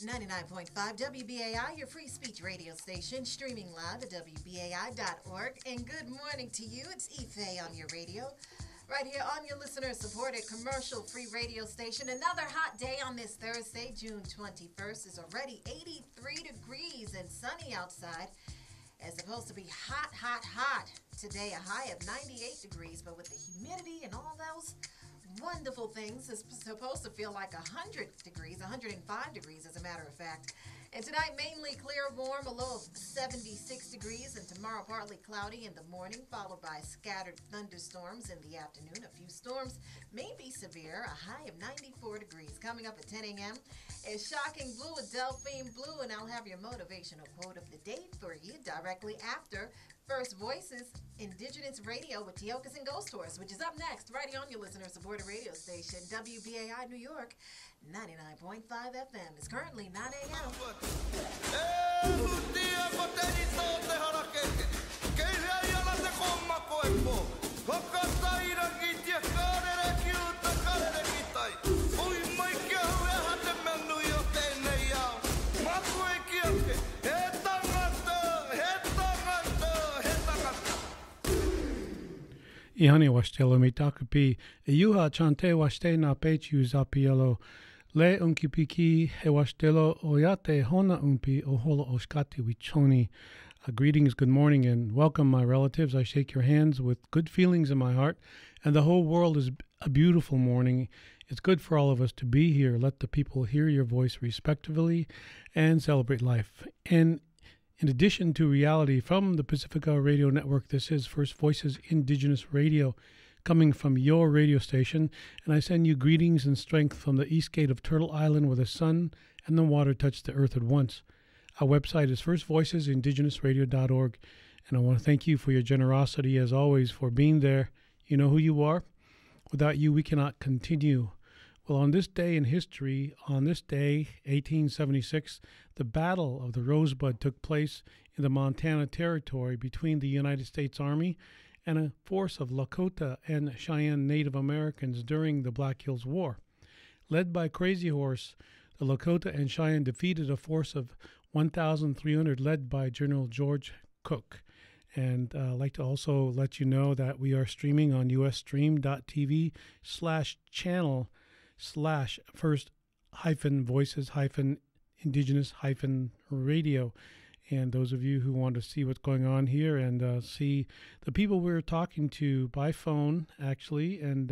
99.5 WBAI, your free speech radio station, streaming live at WBAI.org. And good morning to you. It's Ife on your radio, right here on your listener-supported commercial-free radio station. Another hot day on this Thursday, June 21st. It's already 83 degrees and sunny outside. It's supposed to be hot, hot, hot. Today, a high of 98 degrees, but with the humidity and all those wonderful things, it's supposed to feel like 100 degrees, 105 degrees as a matter of fact. And tonight, mainly clear, warm, a low of 76 degrees, and tomorrow partly cloudy in the morning, followed by scattered thunderstorms in the afternoon. A few storms may be severe, a high of 94 degrees. Coming up at 10 a.m. is Shocking Blue with Delphine Blue, and I'll have your motivational quote of the day for you directly after First Voices Indigenous Radio with Teokas and Ghost Horse, which is up next, right here on your listener-supported radio station, WBAI New York, 99.5 FM. It's currently 9 a.m. Ihani washtelo mitakupi, Yuha chante washte na pechu zapielo, Le unkipiki he washtelo oyate hona umpi oholo oshkati wichoni. Greetings, good morning, and welcome, my relatives. I shake your hands with good feelings in my heart, and the whole world is a beautiful morning. It's good for all of us to be here. Let the people hear your voice respectively and celebrate life. And in addition to reality from the Pacifica Radio Network, this is First Voices Indigenous Radio, coming from your radio station, and I send you greetings and strength from the east gate of Turtle Island, where the sun and the water touch the earth at once. Our website is firstvoicesindigenousradio.org, and I want to thank you for your generosity, as always, for being there. You know who you are. Without you, we cannot continue. Well, on this day in history, on this day, 1876, the Battle of the Rosebud took place in the Montana Territory between the United States Army and a force of Lakota and Cheyenne Native Americans during the Black Hills War. Led by Crazy Horse, the Lakota and Cheyenne defeated a force of 1,300 led by General George Cook. And I'd like to also let you know that we are streaming on usstream.tv/channel/first-voices-indigenous-radio. And those of you who want to see what's going on here and see the people we're talking to by phone, actually, and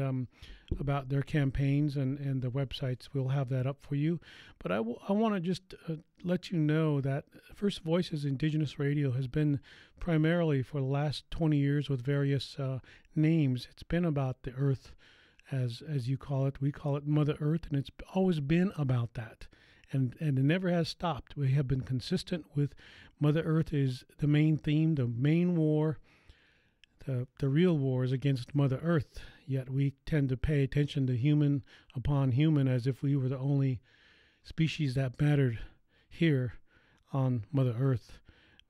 about their campaigns and the websites, we'll have that up for you. But I want to just let you know that First Voices Indigenous Radio has been primarily for the last 20 years with various names. It's been about the earth, as you call it. We call it Mother Earth, and it's always been about that. And it never has stopped. We have been consistent with Mother Earth is the main theme, the main war. The real war is against Mother Earth, yet we tend to pay attention to human upon human as if we were the only species that mattered here on Mother Earth.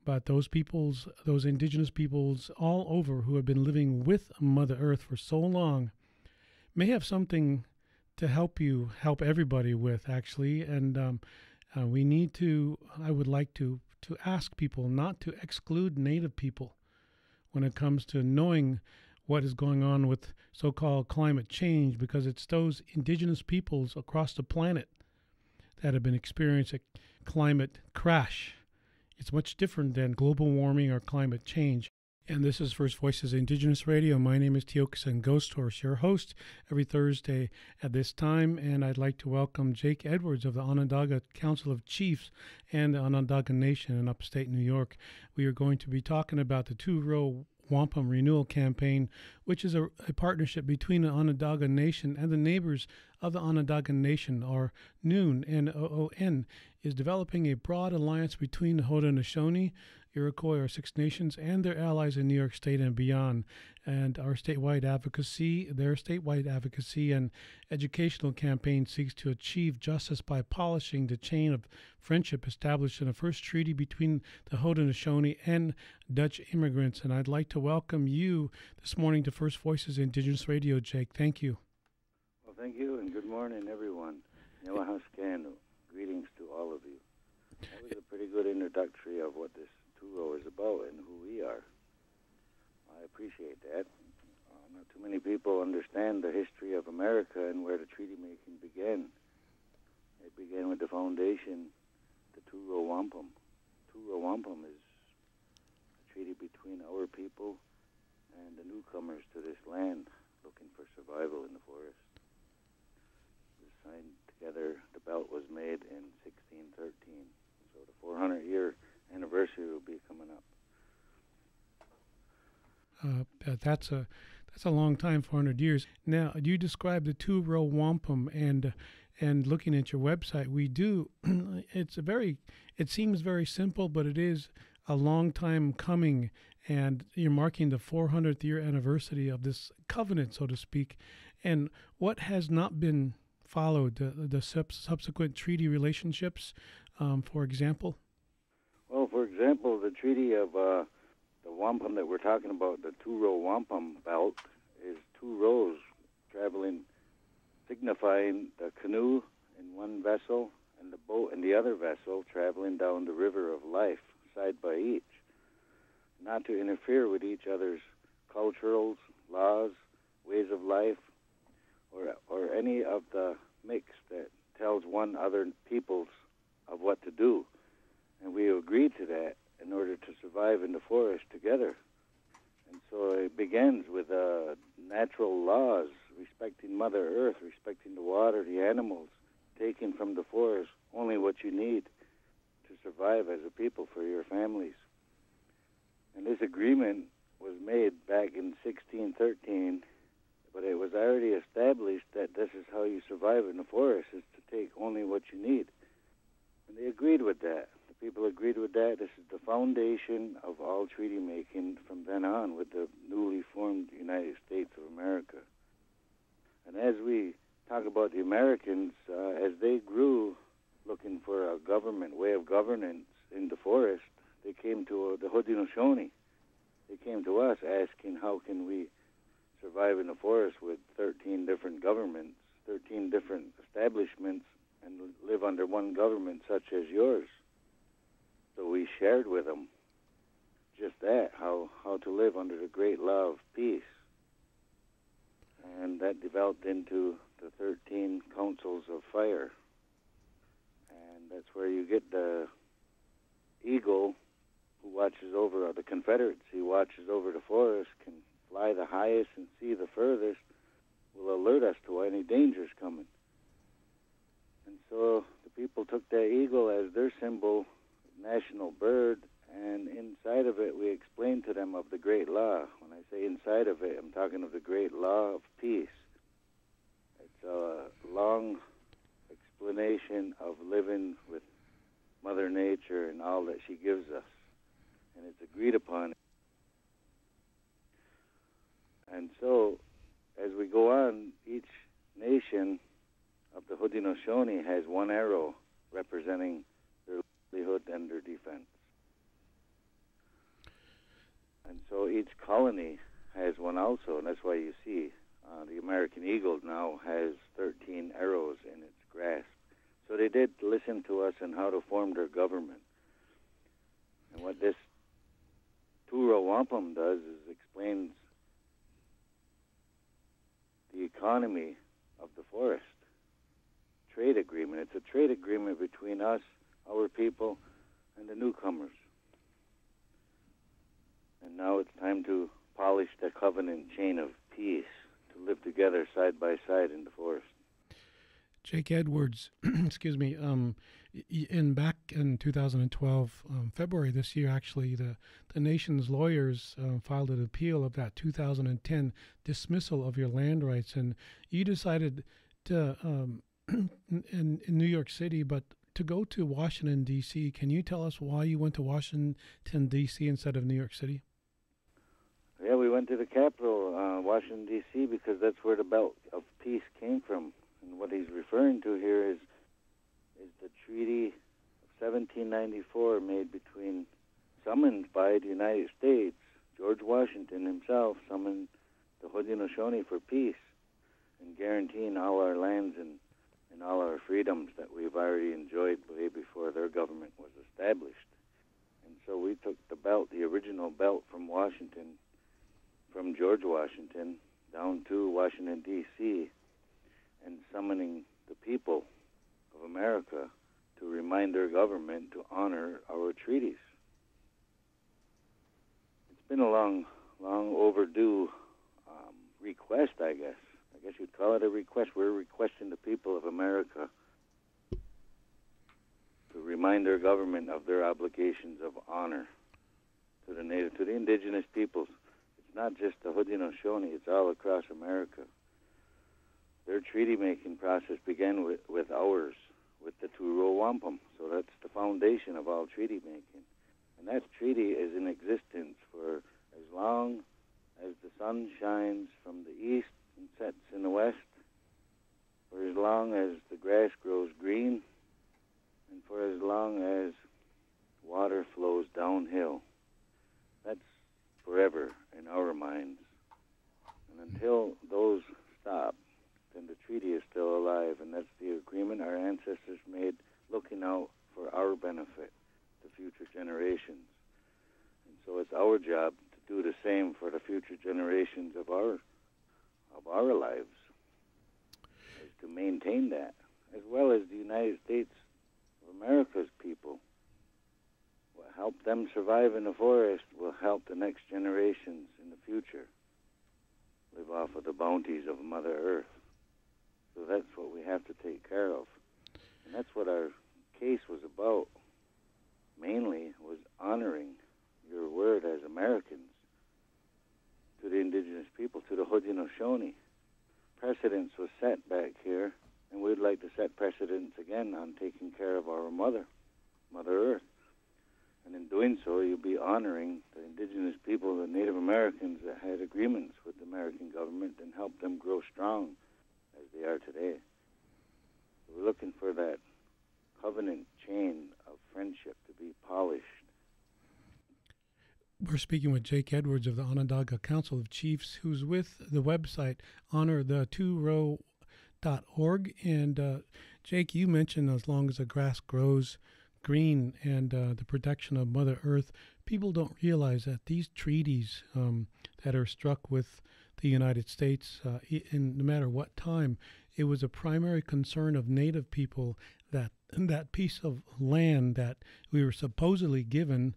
But those peoples, those indigenous peoples all over who have been living with Mother Earth for so long may have something to help everybody with, actually. And we need to, I would like to ask people not to exclude Native people when it comes to knowing what is going on with so-called climate change, because it's those indigenous peoples across the planet that have been experiencing a climate crash. It's much different than global warming or climate change. And this is First Voices Indigenous Radio. My name is Teokas and Ghost Horse, your host every Thursday at this time. And I'd like to welcome Jake Edwards of the Onondaga Council of Chiefs and the Onondaga Nation in upstate New York. We are going to be talking about the Two-Row Wampum Renewal Campaign, which is a partnership between the Onondaga Nation and the neighbors of the Onondaga Nation. Our NOON, N-O-O-N, is developing a broad alliance between the Haudenosaunee, Iroquois, our Six Nations, and their allies in New York State and beyond. And our statewide advocacy, their statewide advocacy and educational campaign seeks to achieve justice by polishing the chain of friendship established in the first treaty between the Haudenosaunee and Dutch immigrants. And I'd like to welcome you this morning to First Voices Indigenous Radio, Jake. Thank you. Well, thank you, and good morning, everyone. Nyawahaskanu. Greetings to all of you. foundation to Turo Wampum. Turo Wampum is a treaty between our people and the newcomers to this land looking for survival in the forest. It was signed together. The belt was made in 1613. So the 400-year anniversary will be coming up. That's a long time, 400 years. Now, you described the Turo Wampum, and looking at your website, we do. It seems very simple, but it is a long time coming, and you're marking the 400th year anniversary of this covenant, so to speak. And what has not been followed, the subsequent treaty relationships, for example? Well, for example, the treaty of the wampum that we're talking about, the two-row wampum belt, is two rows traveling, signifying the canoe in one vessel and the boat in the other vessel traveling down the river of life, side by each, not to interfere with each other's cultures, laws, ways of life, or any of the mix that tells one other peoples of what to do. And we agreed to that in order to survive in the forest together. And so it begins with natural laws, respecting Mother Earth, respecting the water, the animals, taking from the forest only what you need to survive as a people for your families. And this agreement was made back in 1613, but it was already established that this is how you survive in the forest, is to take only what you need. And they agreed with that. The people agreed with that. This is the foundation of all treaty making from then on with the newly formed United States of America. And as we talk about the Americans, as they grew looking for a government, way of governance in the forest, they came to the Haudenosaunee. They came to us asking, how can we survive in the forest with 13 different governments, 13 different establishments, and live under one government such as yours? So we shared with them just that, how to live under the great law of peace. And that developed into the 13 councils of fire. And that's where you get the eagle who watches over, the Confederates, he watches over the forest, can fly the highest and see the furthest, will alert us to any dangers coming. And so the people took that eagle as their symbol, national bird, and inside of it we explained to them of the great law. When I say inside of it, I'm talking of the great law of peace. It's a long explanation of living with Mother Nature and all that she gives us, and it's agreed upon. And so, as we go on, each nation of the Haudenosaunee has one arrow representing their livelihood and their defense. And so each colony has one also, and that's why you see the American eagle now has 13 arrows in its grasp. So they did listen to us on how to form their government. And what this Turo Wampum does is explains the economy of the forest. Trade agreement. It's a trade agreement between us, our people, and the newcomers. And now it's time to polish the covenant chain of peace, to live together side by side in the forest. Jake Edwards, excuse me, back in 2012, February this year, actually, the nation's lawyers filed an appeal of that 2010 dismissal of your land rights, and you decided to, in New York City, but to go to Washington, D.C. Can you tell us why you went to Washington, D.C. instead of New York City? Yeah, we went to the capital, Washington, D.C., because that's where the Belt of Peace came from. And what he's referring to here is the Treaty of 1794 made summoned by the United States. George Washington himself summoned the Haudenosaunee for peace and guaranteeing all our lands and all our freedoms that we've already enjoyed way before their government was established. And so we took the belt, the original belt from Washington, from George Washington, down to Washington, D.C., and summoning the people of America to remind their government to honor our treaties. It's been a long overdue request, I guess. I guess you'd call it a request. We're requesting the people of America to remind their government of their obligations of honor to the native, to the indigenous peoples. It's not just the Haudenosaunee, it's all across America. Their treaty-making process began with ours, with the Two-Row Wampum. So that's the foundation of all treaty-making. And that treaty is in existence for as long as the sun shines from the east and sets in the west, for as long as the grass grows green, and for as long as water flows downhill. That's forever in our minds. And until those stop, then the treaty is still alive, and that's the agreement our ancestors made, looking out for our benefit, the future generations. And so it's our job to do the same for the future generations of our lives, is to maintain that, as well as the United States of America's people. Will help them survive in the forest, will help the next generations in the future live off of the bounties of Mother Earth. So that's what we have to take care of. And that's what our case was about, mainly, was honoring your word as Americans to the indigenous people, to the Haudenosaunee. Precedence was set back here, and we'd like to set precedence again on taking care of our Mother Earth. And in doing so, you'll be honoring the indigenous people, the Native Americans that had agreements with the American government and helped them grow strong as they are today. So we're looking for that covenant chain of friendship to be polished. We're speaking with Jake Edwards of the Onondaga Council of Chiefs, who's with the website honorthe2row.org. And Jake, you mentioned as long as the grass grows green and the protection of Mother Earth, people don't realize that these treaties that are struck with the United States, in no matter what time, it was a primary concern of Native people that that piece of land that we were supposedly given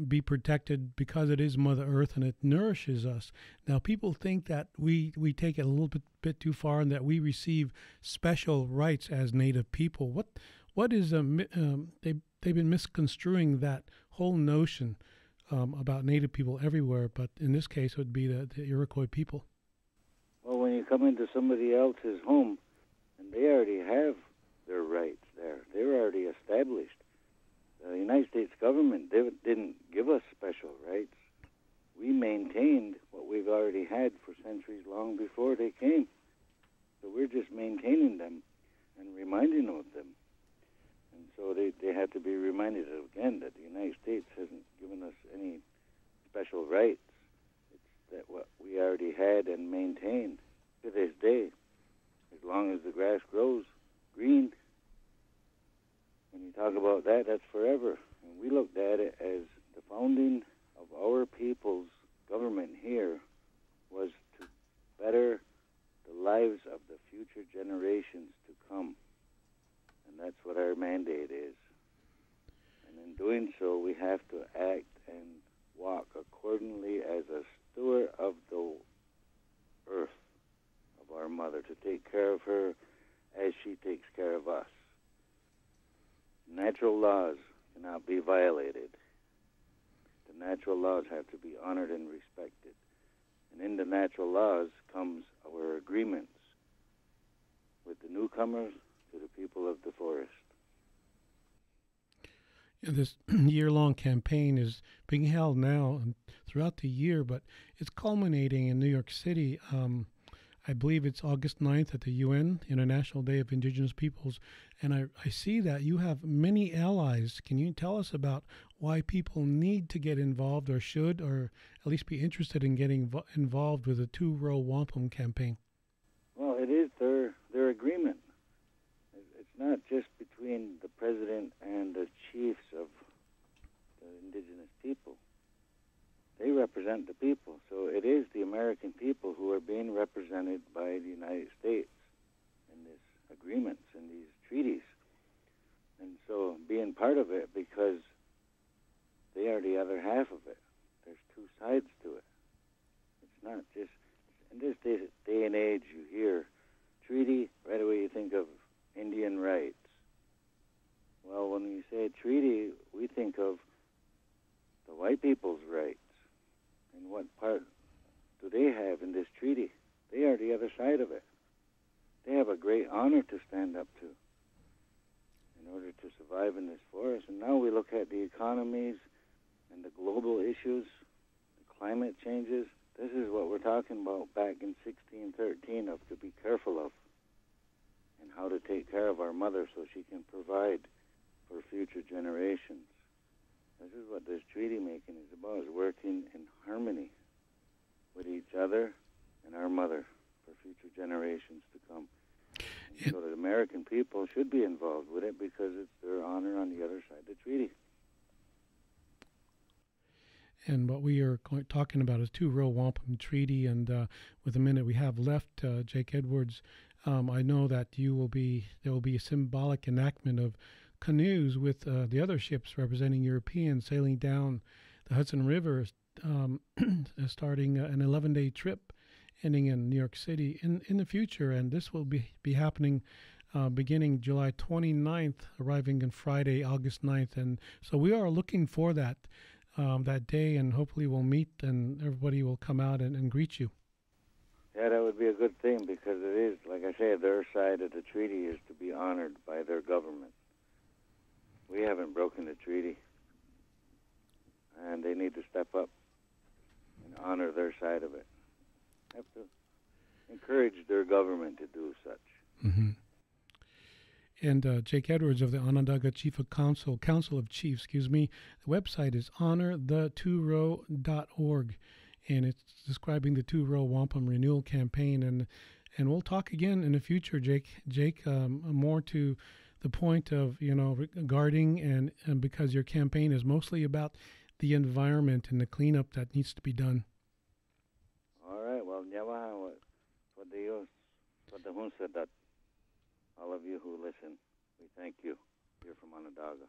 be protected because it is Mother Earth and it nourishes us. Now, people think that we take it a little bit too far and that we receive special rights as Native people. What is they've been misconstruing that whole notion about Native people everywhere, but in this case it would be the Iroquois people. Well, when you come into somebody else's home and they already have their rights there, they're already established. The United States government didn't give us special rights. We maintained what we've already had for centuries long before they came. So we're just maintaining them and reminding them of them. And so they had to be reminded again that the United States hasn't given us any special rights. It's that what we already had and maintained to this day, as long as the grass grows green. When you talk about that, that's forever. And we looked at it as the founding of our people's government here was to better the lives of the future generations to come. And that's what our mandate is. And in doing so, we have to act and walk accordingly as a steward of the earth, of our mother, to take care of her as she takes care of us. Natural laws cannot be violated. The natural laws have to be honored and respected. And in the natural laws comes our agreements with the newcomers to the people of the forest. And this year-long campaign is being held now and throughout the year, but it's culminating in New York City. I believe it's August 9th at the UN, International Day of Indigenous Peoples. And I see that you have many allies. Can you tell us about why people need to get involved or should, or at least be interested in getting involved with the Two-Row Wampum campaign? Well, it is their agreement. It's not just between the president and the chiefs of the indigenous people. They represent the people. So it is the American people who are being represented by the United States in these agreements and these treaties. And being part of it because they are the other half of it. There's two sides to it. It's not just, in this day and age, you hear treaty, right away you think of Indian rights. Well, when you say treaty, we think of the white people's rights. And what part do they have in this treaty? They are the other side of it. They have a great honor to stand up to in order to survive in this forest. And now we look at the economies and the global issues, the climate changes. This is what we're talking about back in 1613 of to be careful of and how to take care of our mother so she can provide for future generations. This is what this treaty making is about, is working in harmony with each other and our mother for future generations to come. So the American people should be involved with it because it's their honor on the other side of the treaty. And what we are talking about is Two-Row Wampum Treaty. And with the minute we have left, Jake Edwards, I know that there will be a symbolic enactment of canoes with the other ships representing Europeans sailing down the Hudson River, starting an 11-day trip ending in New York City in the future. And this will be happening beginning July 29th, arriving on Friday, August 9th. And so we are looking for that day, and hopefully we'll meet and everybody will come out and greet you. Yeah, that would be a good thing because it is, like I say, their side of the treaty is to be honored by their government. We haven't broken the treaty, and they need to step up and honor their side of it. Have to encourage their government to do such. Mm-hmm. And Jake Edwards of the Onondaga Council of Chiefs, the website is honorthetworow.org, and it's describing the Two-Row Wampum Renewal Campaign. And we'll talk again in the future, Jake, more to the point of, regarding and because your campaign is mostly about the environment and the cleanup that needs to be done. All right. Well, Nyawaha, for the Hunsa, that all of you who listen, we thank you here from Onondaga.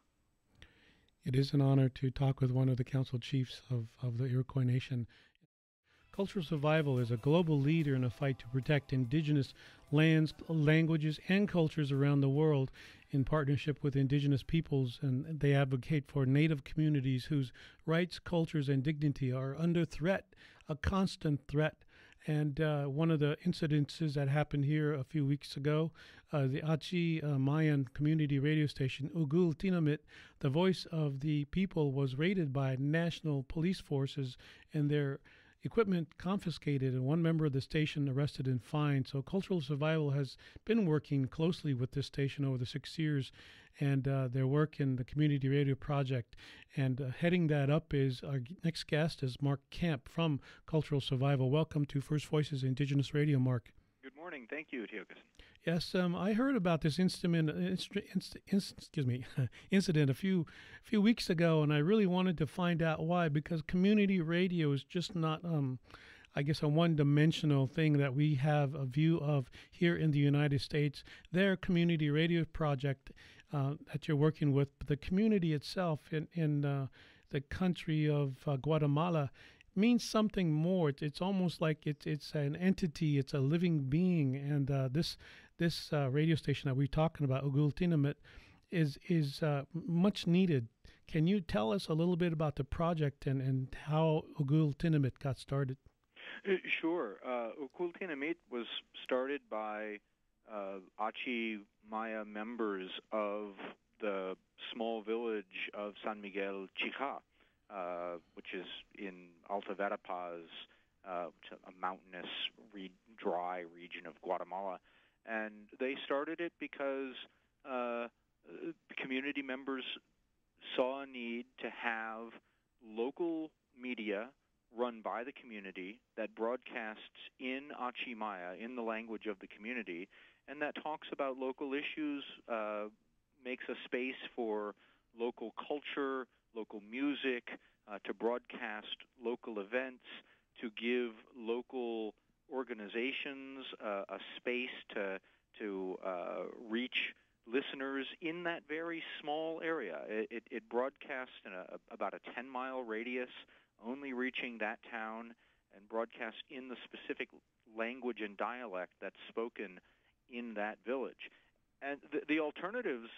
It is an honor to talk with one of the council chiefs of the Iroquois Nation. Cultural Survival is a global leader in a fight to protect indigenous lands, languages, and cultures around the world in partnership with indigenous peoples, and they advocate for Native communities whose rights, cultures, and dignity are under threat, a constant threat. And one of the incidences that happened here a few weeks ago, the Achi Mayan community radio station, Ugul Tinamit, the voice of the people, was raided by national police forces and their equipment confiscated, and one member of the station arrested and fined. So Cultural Survival has been working closely with this station over the 6 years, and their work in the Community Radio Project. And heading that up is our next guest is Mark Camp from Cultural Survival. Welcome to First Voices Indigenous Radio, Mark. Good morning. Thank you, Tiokasin. Yes, I heard about this incident a few weeks ago, and I really wanted to find out why, because community radio is just not, I guess, a one-dimensional thing that we have a view of here in the United States. Their community radio project that you're working with, the community itself in the country of Guatemala means something more. It's almost like it's an entity, it's a living being, and this radio station that we're talking about, Ugul Tinamit, is much needed. Can you tell us a little bit about the project and how Ugul Tinamit got started? Sure. Ugul Tinamit was started by Achi Maya members of the small village of San Miguel Chija, which is in Alta Verapaz, a mountainous, dry region of Guatemala. And they started it because community members saw a need to have local media run by the community that broadcasts in Achi Maya, in the language of the community, and that talks about local issues, makes a space for local culture, local music, to broadcast local events, to give local organizations a space to reach listeners in that very small area. It broadcasts in about a 10-mile radius, only reaching that town, and broadcasts in the specific language and dialect that's spoken in that village. And the alternatives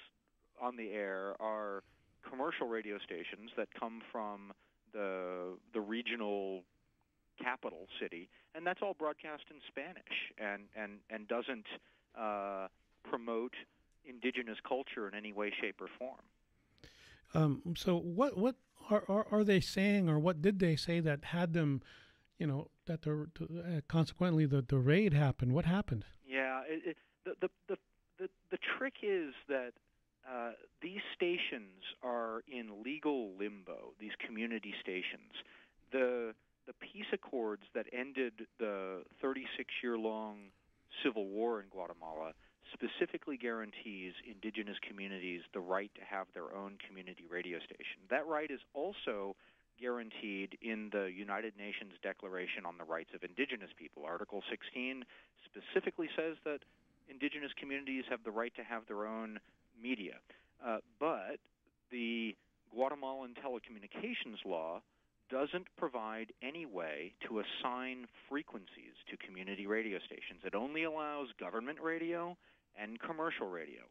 on the air are commercial radio stations that come from the regional capital city, and that's all broadcast in Spanish and doesn't promote indigenous culture in any way, shape, or form. So what are they saying, or what did they say that had them, that consequently the raid happened? What happened? Yeah, the trick is that these stations are in legal limbo. These community stations, the peace accords that ended the 36-year-long civil war in Guatemala specifically guarantees indigenous communities the right to have their own community radio station. That right is also guaranteed in the United Nations Declaration on the Rights of Indigenous People. Article 16 specifically says that indigenous communities have the right to have their own media. But the Guatemalan telecommunications law doesn't provide any way to assign frequencies to community radio stations. It only allows government radio and commercial radio.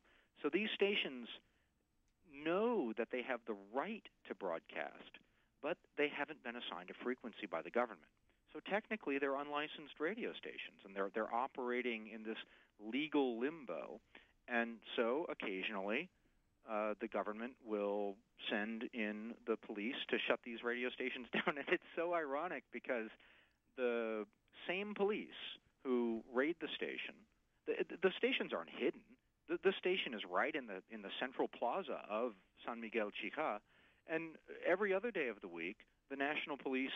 So these stations know that they have the right to broadcast, but they haven't been assigned a frequency by the government. So technically they're unlicensed radio stations, and they're operating in this legal limbo. And so occasionally the government will send in the police to shut these radio stations down. And it's so ironic because the same police who raid the station, the stations aren't hidden. The station is right in the central plaza of San Miguel Chica, and every other day of the week, the National Police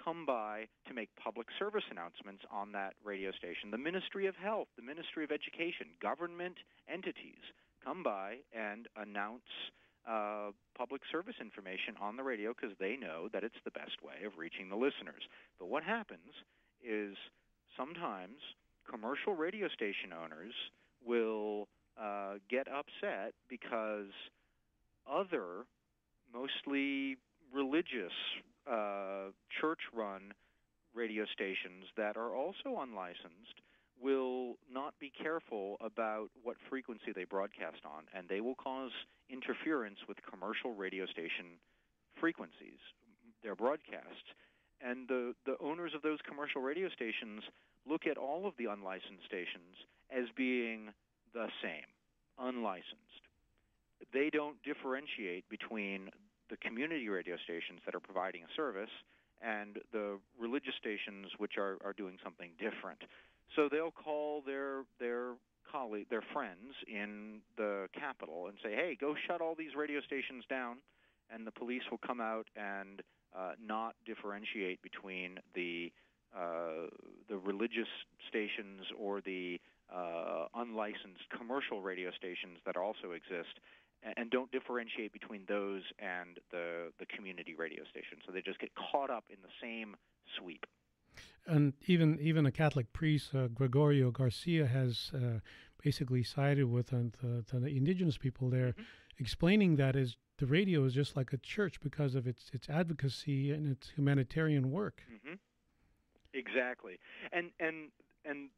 come by to make public service announcements on that radio station. The Ministry of Health, the Ministry of Education, government entities come by and announce public service information on the radio because they know that it's the best way of reaching the listeners. But what happens is sometimes commercial radio station owners will get upset because other, mostly religious, church-run radio stations that are also unlicensed will not be careful about what frequency they broadcast on, and they will cause interference with commercial radio station frequencies, their broadcasts. And the owners of those commercial radio stations look at all of the unlicensed stations as being the same, unlicensed. They don't differentiate between the community radio stations that are providing a service and the religious stations which are doing something different. So they'll call their friends in the capital and say, hey, go shut all these radio stations down, and the police will come out and not differentiate between the religious stations or the unlicensed commercial radio stations that also exist, and don't differentiate between those and the community radio station. So they just get caught up in the same sweep. And even a Catholic priest, Gregorio Garcia, has basically sided with the indigenous people there, explaining that is the radio is just like a church because of its advocacy and its humanitarian work. Mm-hmm. Exactly. And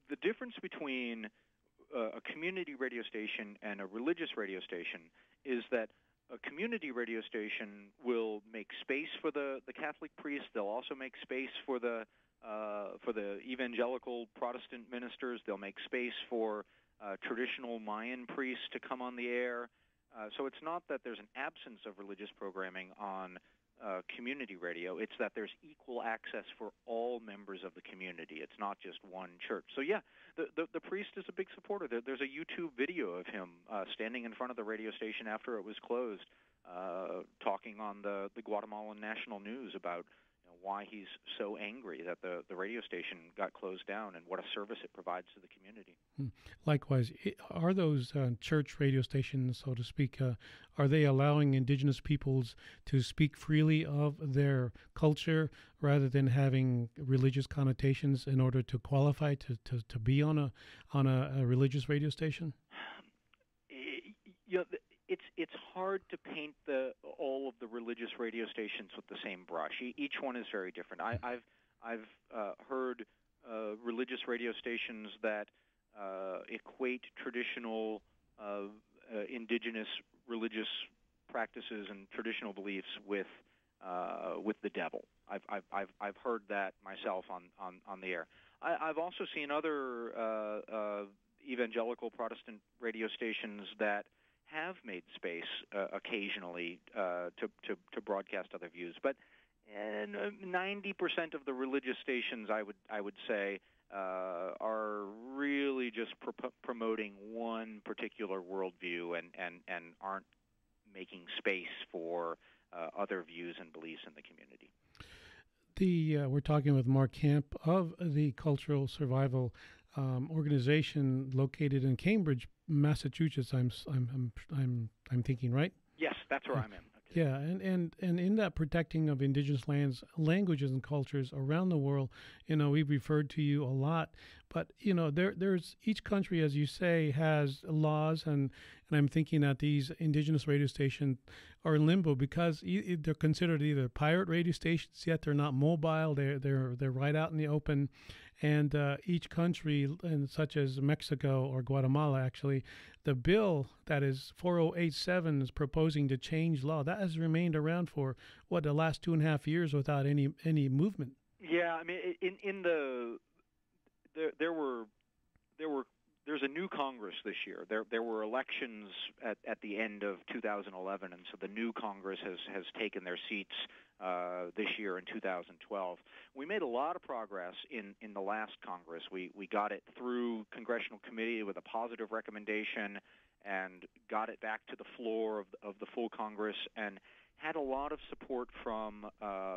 the difference between a community radio station and a religious radio station is that a community radio station will make space for the Catholic priest. They'll also make space for the evangelical Protestant ministers. They'll make space for traditional Mayan priests to come on the air. So it's not that there's an absence of religious programming on community radio. It's that there's equal access for all members of the community. It's not just one church. So yeah, the priest is a big supporter. There's a YouTube video of him standing in front of the radio station after it was closed, talking on the Guatemalan national news about why he's so angry that the radio station got closed down and what a service it provides to the community. Likewise, are those church radio stations, so to speak, are they allowing indigenous peoples to speak freely of their culture rather than having religious connotations in order to qualify to be on a religious radio station? It's hard to paint all of the religious radio stations with the same brush. Each one is very different. I've heard religious radio stations that equate traditional indigenous religious practices and traditional beliefs with the devil. I've heard that myself on the air. I've also seen other evangelical Protestant radio stations that have made space occasionally to broadcast other views, but 90% of the religious stations, I would say, are really just promoting one particular worldview and aren't making space for other views and beliefs in the community. We're talking with Mark Camp of the Cultural Survival organization located in Cambridge, Massachusetts. I'm thinking, right? Yes, that's where I'm in. Okay. Yeah, and in that protecting of indigenous lands, languages, and cultures around the world, we've referred to you a lot, but there's each country, as you say, has laws, and I'm thinking that these indigenous radio stations are in limbo because they're considered either pirate radio stations, yet they're not mobile. They're right out in the open. And each country, and such as Mexico or Guatemala, actually, the bill that is 4087 is proposing to change law. That has remained around for the last 2.5 years without any movement. Yeah, I mean, there's a new Congress this year. There were elections at the end of 2011, and so the new Congress has taken their seats this year in 2012. We made a lot of progress in the last Congress. We got it through congressional committee with a positive recommendation and got it back to the floor of the full Congress and had a lot of support from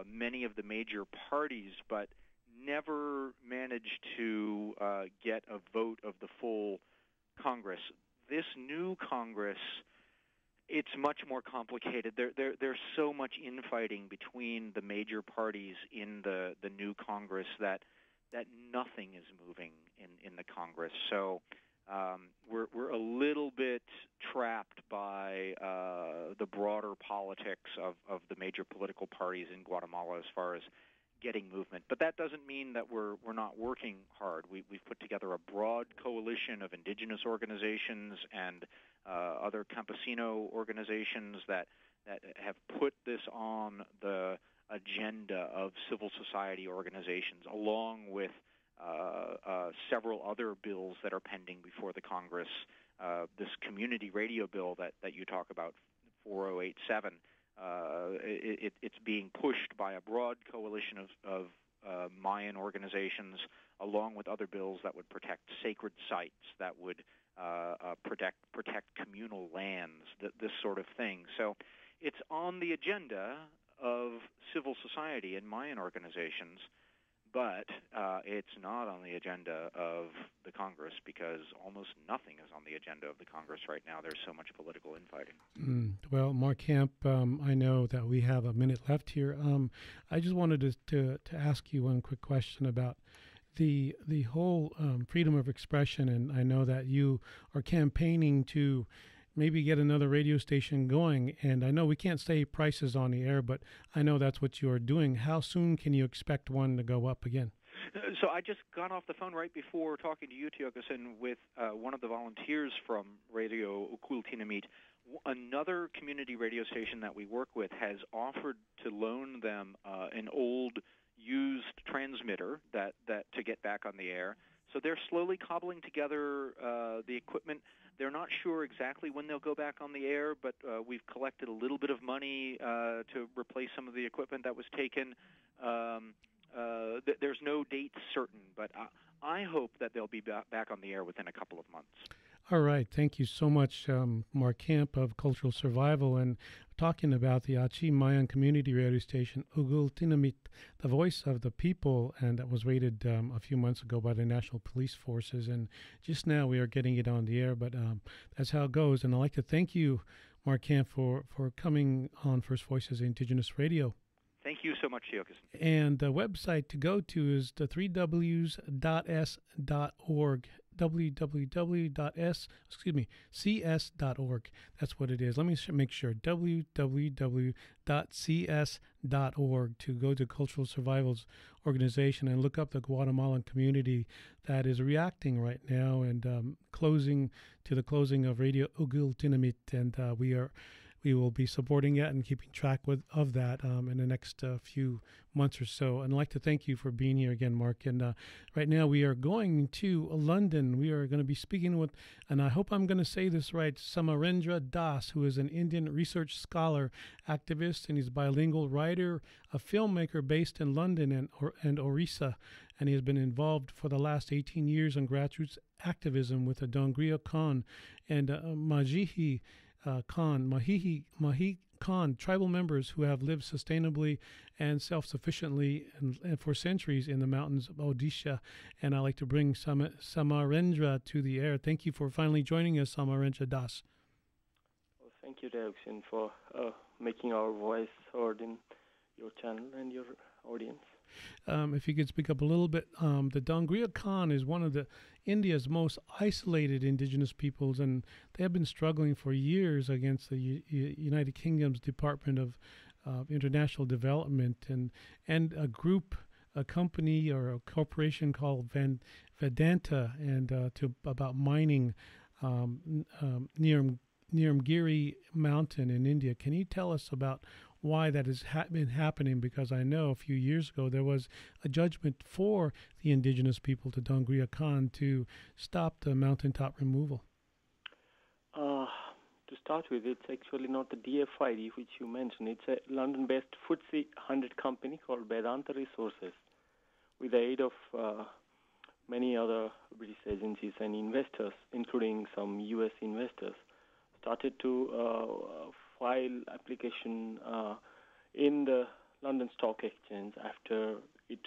many of the major parties, but never managed to get a vote of the full Congress. This new Congress, it's much more complicated. There's so much infighting between the major parties in the new Congress that nothing is moving in the Congress. So we're a little bit trapped by the broader politics of the major political parties in Guatemala as far as getting movement. But that doesn't mean that we're not working hard. We've put together a broad coalition of indigenous organizations and other campesino organizations that have put this on the agenda of civil society organizations, along with several other bills that are pending before the Congress. This community radio bill that you talk about, 4087, it's being pushed by a broad coalition of Mayan organizations, along with other bills that would protect sacred sites, that would protect communal lands, this sort of thing. So it's on the agenda of civil society and Mayan organizations, but it's not on the agenda of the Congress because almost nothing is on the agenda of the Congress right now. There's so much political infighting. Well, Mark Camp, I know that we have a minute left here. I just wanted to ask you one quick question about the whole freedom of expression, and I know that you are campaigning to maybe get another radio station going, and I know we can't say prices on the air, but I know that's what you're doing. How soon can you expect one to go up again? So I just got off the phone right before talking to you, Tiokasin, with one of the volunteers from Radio Ukultinamit. Another community radio station that we work with has offered to loan them an old used transmitter that to get back on the air. So they're slowly cobbling together the equipment. They're not sure exactly when they'll go back on the air, but we've collected a little bit of money to replace some of the equipment that was taken. There's no date certain, but I hope that they'll be back on the air within a couple of months. All right. Thank you so much, Mark Camp of Cultural Survival, and talking about the Achi Mayan community radio station, Ugultinamit, the voice of the people, and that was rated a few months ago by the National Police Forces. And just now we are getting it on the air, but that's how it goes. And I'd like to thank you, Mark Camp, for coming on First Voices Indigenous Radio. Thank you so much, Tiokasin. And the website to go to is the 3ws.s.org. cs.org. That's what it is. Let me make sure. www.cs.org to go to Cultural Survivals Organization and look up the Guatemalan community that is reacting right now and closing of Radio Ugil Tinamit, and we will be supporting it and keeping track of that in the next few months or so. And I'd like to thank you for being here again, Mark. And right now we are going to London. We are going to be speaking with, and I hope I'm going to say this right, Samarendra Das, who is an Indian research scholar, activist, and he's a bilingual writer, a filmmaker based in London and Orissa. And he has been involved for the last 18 years in grassroots activism with the Dongria Khan and Mahihi Khan, tribal members who have lived sustainably and self-sufficiently and for centuries in the mountains of Odisha. And I'd like to bring Samarendra to the air. Thank you for finally joining us, Samarendra Das. Well, thank you, Daxin, for making our voice heard in your channel and your audience. If you could speak up a little bit, the Dongria Khan is one of India's most isolated indigenous peoples, and they have been struggling for years against the United Kingdom's Department of International Development and a company or a corporation called Vedanta, and about mining Nirmagiri Mountain in India. Can you tell us about why that has been happening? Because I know a few years ago there was a judgment for the indigenous people to Dongria Khan to stop the mountaintop removal. To start with, it's actually not the DFID which you mentioned. It's a London-based FTSE 100 company called Vedanta Resources, with the aid of many other British agencies and investors, including some US investors, started to file application in the London Stock Exchange after it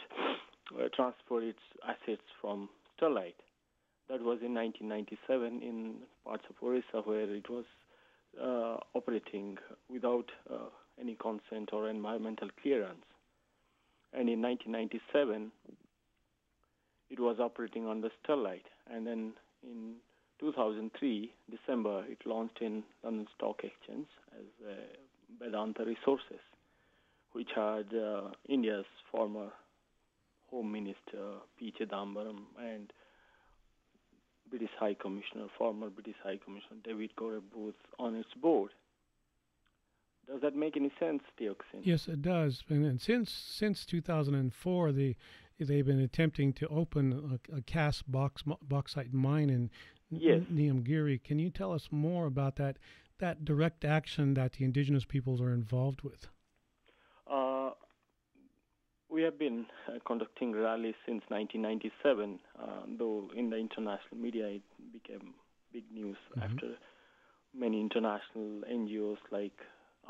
transferred its assets from Sterlite. That was in 1997 in parts of Orissa, where it was operating without any consent or environmental clearance. And in 1997, it was operating on the Sterlite. And then in 2003, December, it launched in London Stock Exchange as Vedanta Resources, which had India's former Home Minister P. Chidambaram and former British High Commissioner David Gore Booth on its board. Does that make any sense, Dioxin? Yes, it does. And since 2004, they've been attempting to open a cast bauxite mine in Nirmagiri. Can you tell us more about that direct action that the indigenous peoples are involved with? We have been conducting rallies since 1997, though in the international media it became big news after many international NGOs like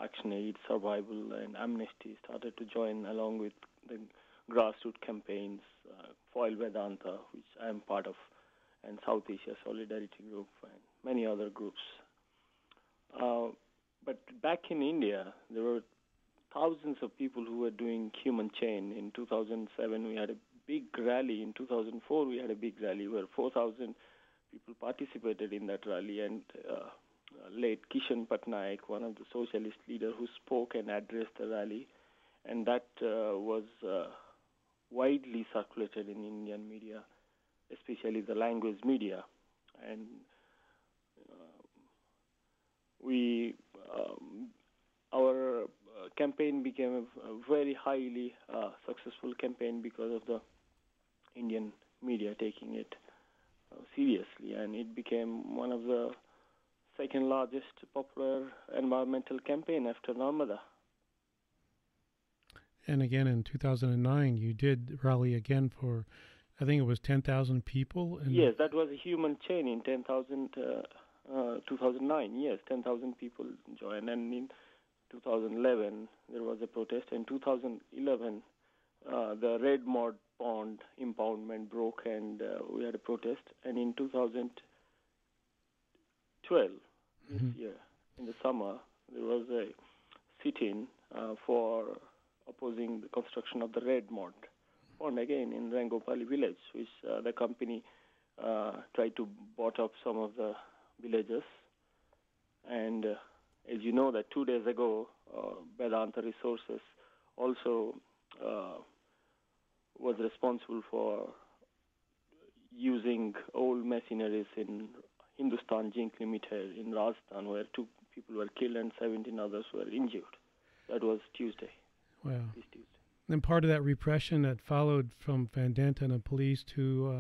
ActionAid, Survival, and Amnesty started to join along with the grassroots campaigns, Foil Vedanta, which I am part of, and South Asia Solidarity Group, and many other groups. But back in India, there were thousands of people who were doing human chain. In 2007, we had a big rally. In 2004, we had a big rally where 4,000 people participated in that rally, and late Kishan Patnaik, one of the socialist leaders who spoke and addressed the rally, and that was widely circulated in Indian media, especially the language media. And our campaign became a very highly successful campaign because of the Indian media taking it seriously, and it became one of the second largest popular environmental campaign after Narmada. And again, in 2009, you did rally again for, I think it was 10,000 people. Yes, that was a human chain in 2009. Yes, 10,000 people joined. And in 2011, there was a protest. In 2011, the Red Mud Pond impoundment broke, and we had a protest. And in 2012, this year, in the summer, there was a sit-in for opposing the construction of the Red Mud Pond again in Rangopali village, which the company tried to bought up some of the villages. And as you know, that 2 days ago, Vedanta Resources also was responsible for using old machineries in Hindustan Zinc Limited in Rajasthan, where 2 people were killed and 17 others were injured. That was Tuesday. Wow. This Tuesday. And part of that repression that followed from Vedanta and the police to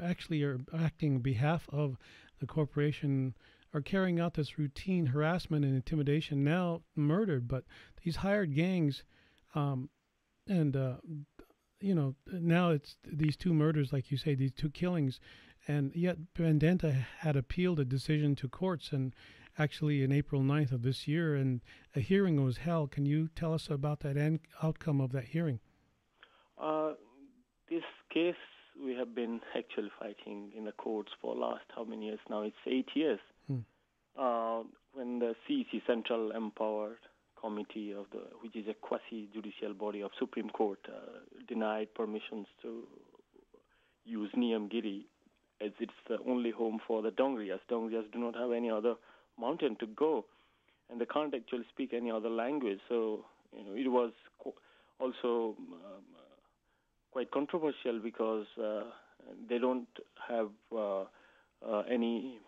actually are acting on behalf of the corporation, are carrying out this routine harassment and intimidation, now murdered, but these hired gangs, now it's these 2 murders, like you say, these 2 killings, and yet Vedanta had appealed a decision to courts, and actually in April 9th of this year, and a hearing was held. Can you tell us about that outcome of that hearing? This case we have been actually fighting in the courts for last how many years now? It's 8 years. When the CEC, Central Empowered Committee which is a quasi-judicial body of Supreme Court, denied permissions to use Niyamgiri as it's the only home for the Dongriyas. Dongriyas do not have any other mountain to go, and they can't actually speak any other language. So it was also quite controversial because they don't have any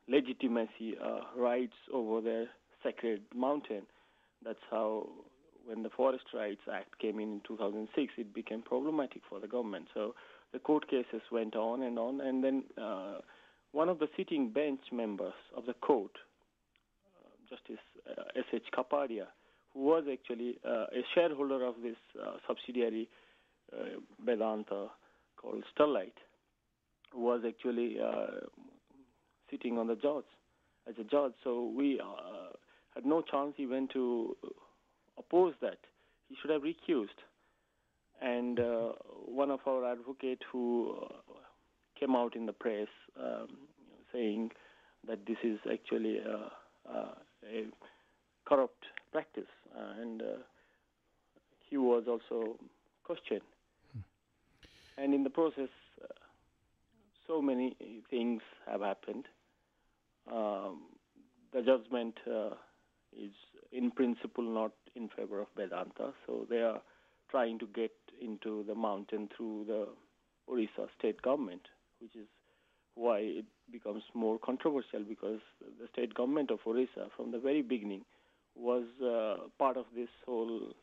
legitimacy rights over their sacred mountain. That's how, when the Forest Rights Act came in 2006, it became problematic for the government. So the court cases went on, and then one of the sitting bench members of the court, Justice S.H. Kapadia, who was actually a shareholder of this subsidiary Vedanta called Sterlite, was actually sitting on the as a judge. So we had no chance even to oppose that. He should have recused. And one of our advocates who came out in the press saying that this is actually a corrupt practice, and he was also questioned. And in the process, so many things have happened. The judgment is in principle not in favor of Vedanta, so they are trying to get into the mountain through the Orissa state government, which is why it becomes more controversial, because the state government of Orissa from the very beginning was part of this whole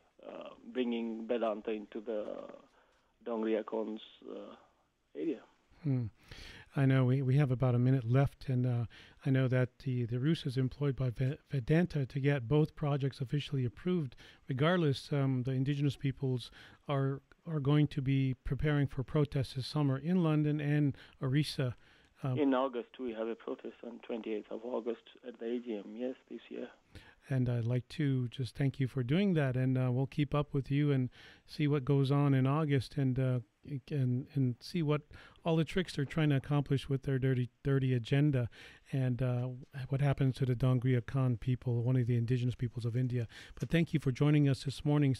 bringing Vedanta into the Dongriya Khons area. I know we have about a minute left, and I know that the RUSA is employed by Vedanta to get both projects officially approved. Regardless, the indigenous peoples are going to be preparing for protests this summer in London and Orissa. In August, we have a protest on 28th of August at the AGM, yes, this year. And I'd like to just thank you for doing that, and we'll keep up with you and see what goes on in August, and see what all the tricks they're trying to accomplish with their dirty agenda, and what happens to the Dongriya Khan people, one of the indigenous peoples of India. But thank you for joining us this morning.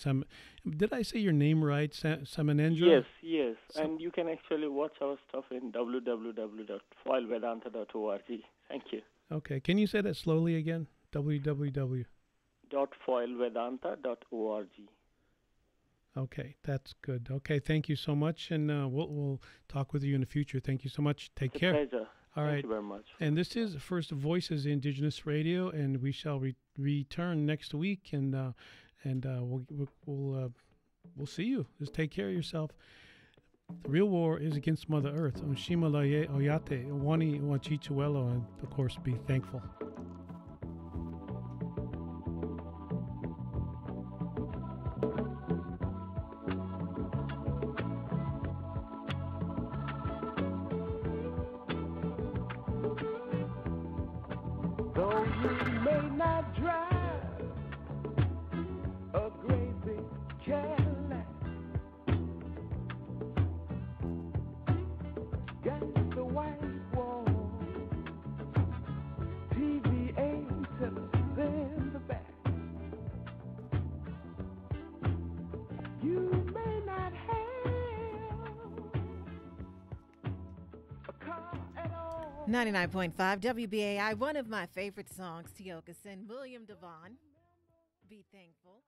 Did I say your name right, Samanendra? Yes. And you can actually watch our stuff in www.foilvedanta.org. Thank you. Okay. Can you say that slowly again? www.foilvedanta.org. Okay, that's good. Okay, thank you so much, and we'll talk with you in the future. Thank you so much. Take care. It's a pleasure. All right. Thank you very much. And this is First Voices Indigenous Radio, and we shall return next week, and we'll see you. Just take care of yourself. The real war is against Mother Earth. Onshimalaye oyate, wani wachichuelo, and of course, be thankful. Though you may not drive a great big Cadillac, got the white wall, TV antennas in the back. You may not have 99.5 WBAI, one of my favorite songs, Tiokasin, William Devon, Be Thankful.